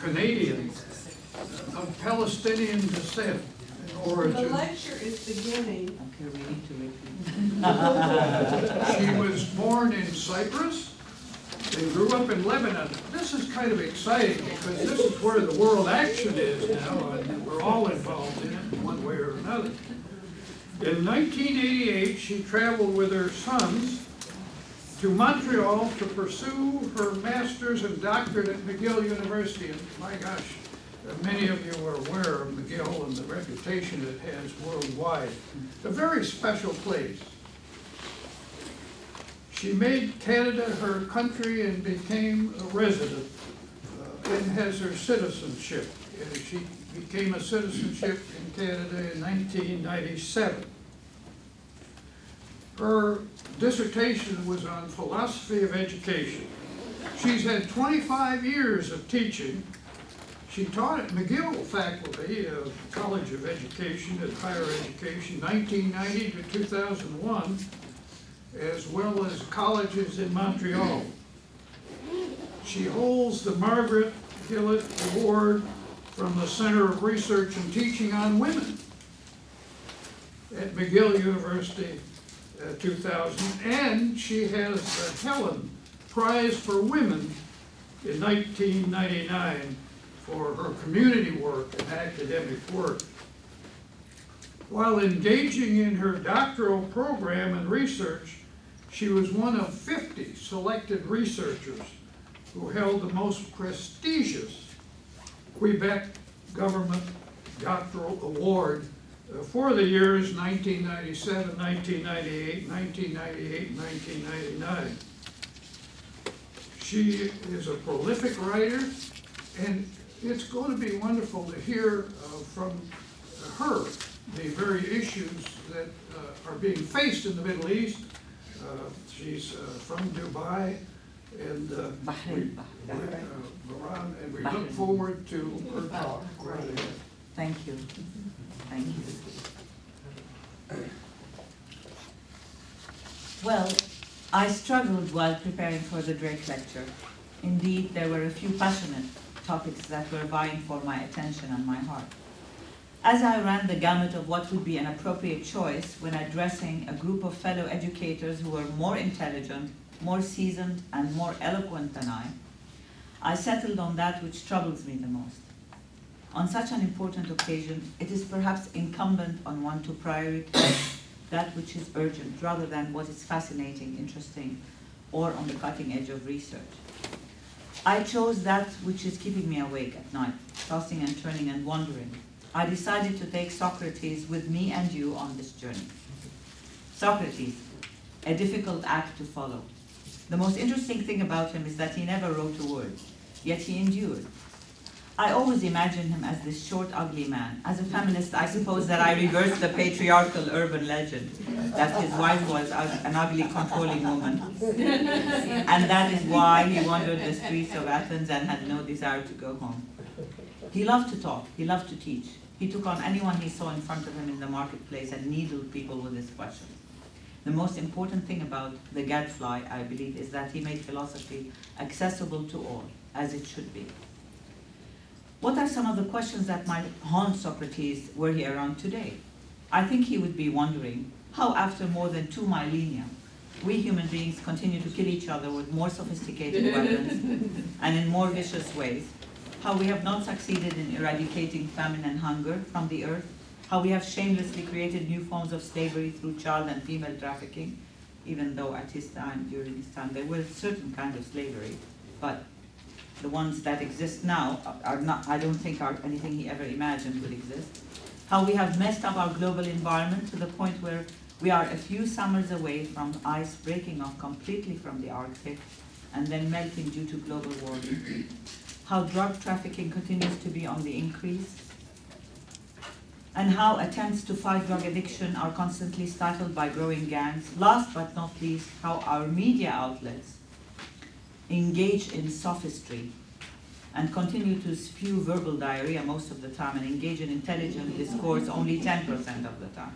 Canadian of Palestinian descent and The origin. lecture is beginning. Okay, we need to repeat. She was born in Cyprus and grew up in Lebanon. This is kind of exciting because this is where the world action is now, and we're all involved in it in one way or another. In 1988, she traveled with her sons to Montreal to pursue her master's and doctorate at McGill University. And my gosh, many of you are aware of McGill and the reputation it has worldwide. A very special place. She made Canada her country and became a resident and has her citizenship. She became a citizenship in Canada in 1997. Her dissertation was on philosophy of education. She's had 25 years of teaching. She taught at McGill faculty of College of Education and Higher Education, 1990 to 2001, as well as colleges in Montreal. She holds the Margaret Gillett Award from the Center of Research and Teaching on Women at McGill University 2000, and she has the Helen Prize for Women in 1999 for her community work and academic work. While engaging in her doctoral program and research, she was one of 50 selected researchers who held the most prestigious Quebec government doctoral award for the years 1997, 1998, 1998, and 1999. She is a prolific writer, and it's going to be wonderful to hear from her the very issues that are being faced in the Middle East. She's from Dubai and Bahrain. Bahrain, and we look forward to her talk. Right ahead. Thank you. Thank you. Well, I struggled while preparing for the Drake lecture. Indeed, there were a few passionate topics that were vying for my attention and my heart. As I ran the gamut of what would be an appropriate choice when addressing a group of fellow educators who were more intelligent, more seasoned, and more eloquent than I settled on that which troubles me the most. On such an important occasion, it is perhaps incumbent on one to prioritize that which is urgent rather than what is fascinating, interesting, or on the cutting edge of research. I chose that which is keeping me awake at night, tossing and turning and wondering. I decided to take Socrates with me and you on this journey. Socrates, a difficult act to follow. The most interesting thing about him is that he never wrote a word, yet he endured. I always imagined him as this short, ugly man. As a feminist, I suppose that I reversed the patriarchal urban legend that his wife was an ugly, controlling woman. And that is why he wandered the streets of Athens and had no desire to go home. He loved to talk, he loved to teach. He took on anyone he saw in front of him in the marketplace and needled people with his questions. The most important thing about the gadfly, I believe, is that he made philosophy accessible to all, as it should be. What are some of the questions that might haunt Socrates were he around today? I think he would be wondering how, after more than 2 millennia, we human beings continue to kill each other with more sophisticated weapons and in more vicious ways, how we have not succeeded in eradicating famine and hunger from the earth, how we have shamelessly created new forms of slavery through child and female trafficking, even though at his time, during his time, there were certain kinds of slavery, but the ones that exist now are not, I don't think are anything he ever imagined would exist. How we have messed up our global environment to the point where we are a few summers away from ice breaking off completely from the Arctic and then melting due to global warming. How drug trafficking continues to be on the increase, and how attempts to fight drug addiction are constantly stifled by growing gangs. Last but not least, how our media outlets engage in sophistry and continue to spew verbal diarrhea most of the time and engage in intelligent discourse only 10% of the time.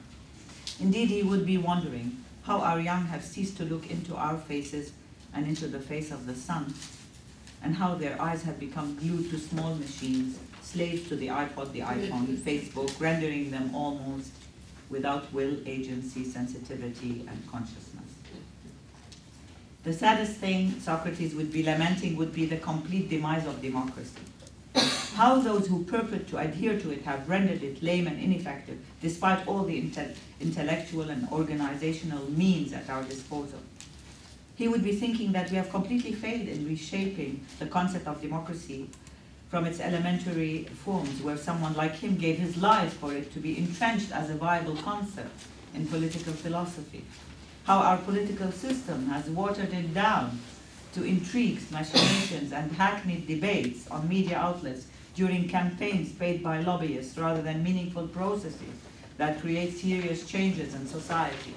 Indeed, he would be wondering how our young have ceased to look into our faces and into the face of the sun and how their eyes had become glued to small machines, slaves to the iPod, the iPhone, Facebook, rendering them almost without will, agency, sensitivity, and consciousness. The saddest thing Socrates would be lamenting would be the complete demise of democracy. How those who purport to adhere to it have rendered it lame and ineffective, despite all the intellectual and organizational means at our disposal. He would be thinking that we have completely failed in reshaping the concept of democracy from its elementary forms, where someone like him gave his life for it to be entrenched as a viable concept in political philosophy. How our political system has watered it down to intrigues, machinations, and hackneyed debates on media outlets during campaigns paid by lobbyists rather than meaningful processes that create serious changes in society.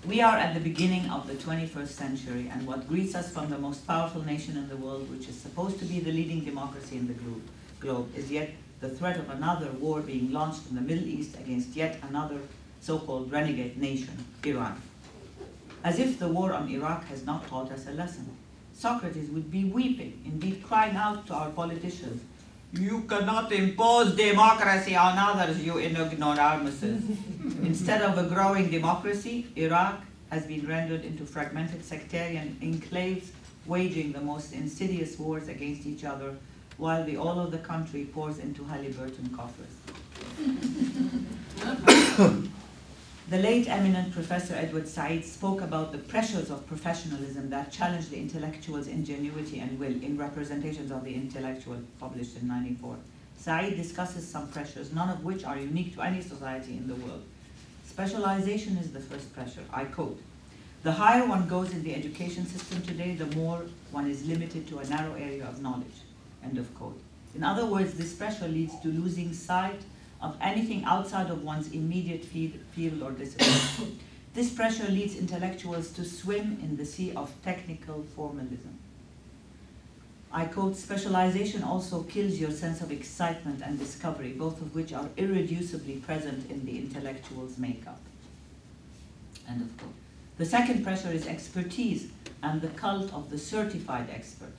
We are at the beginning of the 21st century, and what greets us from the most powerful nation in the world, which is supposed to be the leading democracy in the globe, is yet the threat of another war being launched in the Middle East against yet another so-called renegade nation, Iran. As if the war on Iraq has not taught us a lesson. Socrates would be weeping, indeed crying out to our politicians, "You cannot impose democracy on others, you ignoramuses." Instead of a growing democracy, Iraq has been rendered into fragmented sectarian enclaves, waging the most insidious wars against each other, while the oil of the country pours into Halliburton coffers. The late eminent Professor Edward Said spoke about the pressures of professionalism that challenge the intellectual's ingenuity and will in Representations of the Intellectual, published in 1994. Said discusses some pressures, none of which are unique to any society in the world. Specialization is the first pressure. I quote, "The higher one goes in the education system today, the more one is limited to a narrow area of knowledge." End of quote. In other words, this pressure leads to losing sight of anything outside of one's immediate field or discipline. This pressure leads intellectuals to swim in the sea of technical formalism. I quote, "Specialization also kills your sense of excitement and discovery, both of which are irreducibly present in the intellectual's makeup." End of quote. The second pressure is expertise and the cult of the certified expert.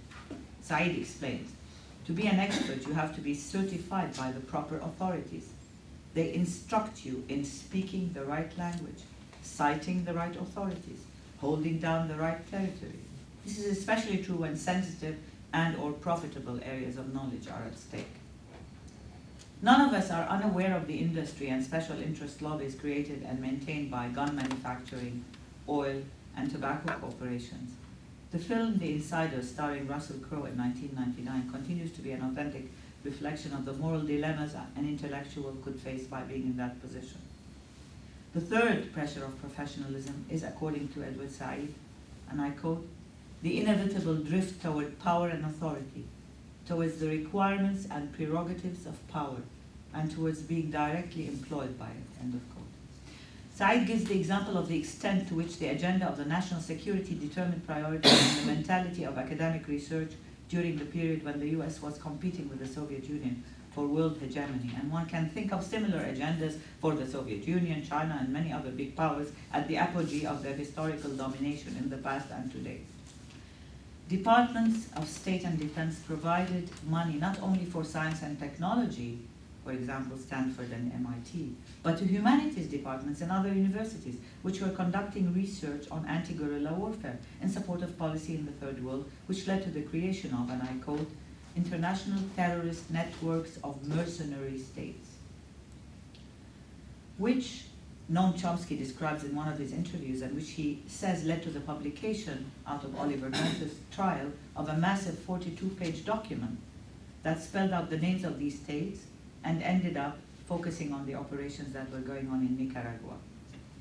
Said explains, "To be an expert, you have to be certified by the proper authorities. They instruct you in speaking the right language, citing the right authorities, holding down the right territory. This is especially true when sensitive and/or profitable areas of knowledge are at stake." None of us are unaware of the industry and special interest lobbies created and maintained by gun manufacturing, oil, and tobacco corporations. The film The Insider, starring Russell Crowe in 1999, continues to be an authentic reflection of the moral dilemmas an intellectual could face by being in that position. The third pressure of professionalism is, according to Edward Said, and I quote, "The inevitable drift toward power and authority, towards the requirements and prerogatives of power, and towards being directly employed by it." End of quote. Said gives the example of the extent to which the agenda of the national security determined priorities and the mentality of academic research during the period when the US was competing with the Soviet Union for world hegemony. And one can think of similar agendas for the Soviet Union, China, and many other big powers at the apogee of their historical domination in the past and today. Departments of State and Defense provided money not only for science and technology, for example, Stanford and MIT, but to humanities departments and other universities, which were conducting research on anti-guerrilla warfare in support of policy in the Third World, which led to the creation of, and I quote, "international terrorist networks of mercenary states," which Noam Chomsky describes in one of his interviews, and which he says led to the publication out of Oliver North's trial of a massive 42-page document that spelled out the names of these states and ended up focusing on the operations that were going on in Nicaragua.